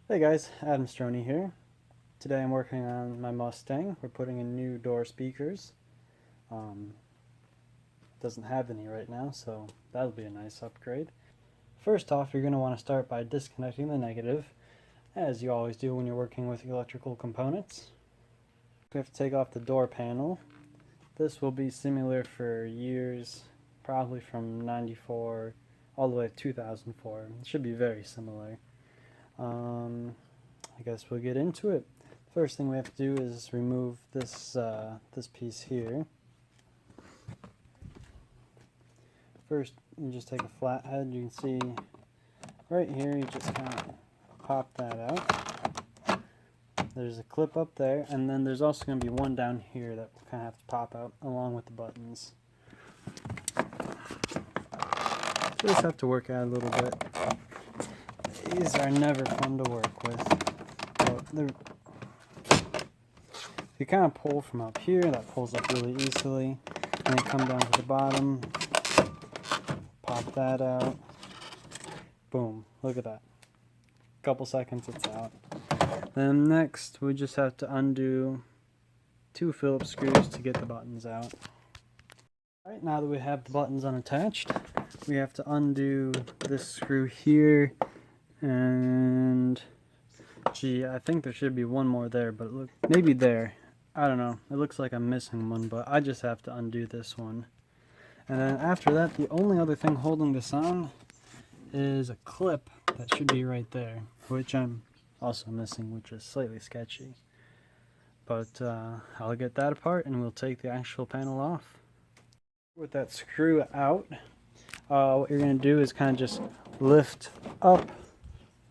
Hey guys, Adam Stroney here. Today I'm working on my Mustang. We're putting in new door speakers. Um, doesn't have any right now, so that'll be a nice upgrade. First off, you're going to want to start by disconnecting the negative, as you always do when you're working with electrical components. We have to take off the door panel. This will be similar for years, probably from 94 all the way to 2004. It should be very similar. I guess we'll get into it. First thing we have to do is remove this piece here. First, you just take a flathead. You can see right here. You just kind of pop that out. There's a clip up there, and then there's also going to be one down here that will kind of have to pop out along with the buttons. So just have to work out a little bit. These are never fun to work with. If you kind of pull from up here, that pulls up really easily. And then come down to the bottom, pop that out. Boom, look at that. Couple seconds, it's out. Then next, we just have to undo 2 Phillips screws to get the buttons out. Alright, now that we have the buttons unattached, we have to undo this screw here, and gee, I think there should be one more there, but look, maybe there. I don't know. It looks like I'm missing one, but I just have to undo this one. And then after that, the only other thing holding this on is a clip that should be right there, which I'm also missing, which is slightly sketchy. But I'll get that apart and we'll take the actual panel off. With that screw out, what you're going to do is kind of just lift up.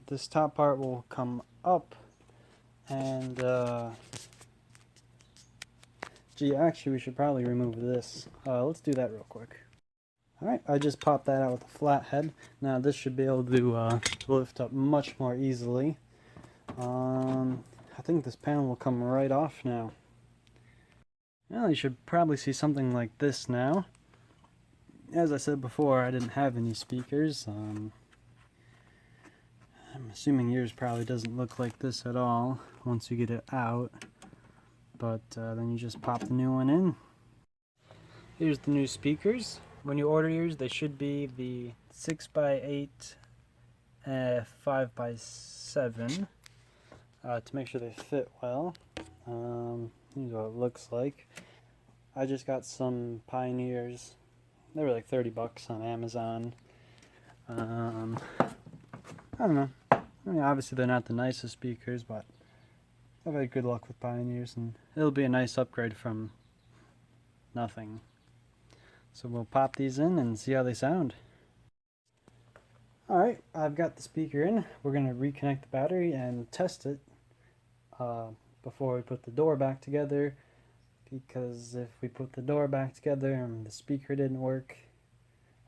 This top part will come up, and gee, actually we should probably remove this. Let's do that real quick. Alright, I just popped that out with a flathead. Now this should be able to lift up much more easily. I think this panel will come right off now. Well, you should probably see something like this now. As I said before, I didn't have any speakers. I'm assuming yours probably doesn't look like this at all once you get it out. But then you just pop the new one in. Here's the new speakers. When you order yours, they should be the 6x8, 5x7 to make sure they fit well. Here's what it looks like. I just got some Pioneers. They were like 30 bucks on Amazon. I don't know. I mean, obviously they're not the nicest speakers, but I've had good luck with Pioneers, and it'll be a nice upgrade from nothing. So we'll pop these in and see how they sound. Alright, I've got the speaker in. We're going to reconnect the battery and test it before we put the door back together, because if we put the door back together and the speaker didn't work,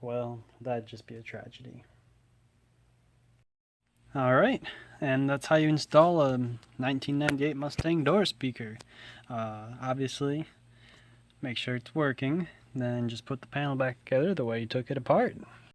well, that'd just be a tragedy. Alright, and that's how you install a 1998 Mustang door speaker. Obviously, make sure it's working, then just put the panel back together the way you took it apart.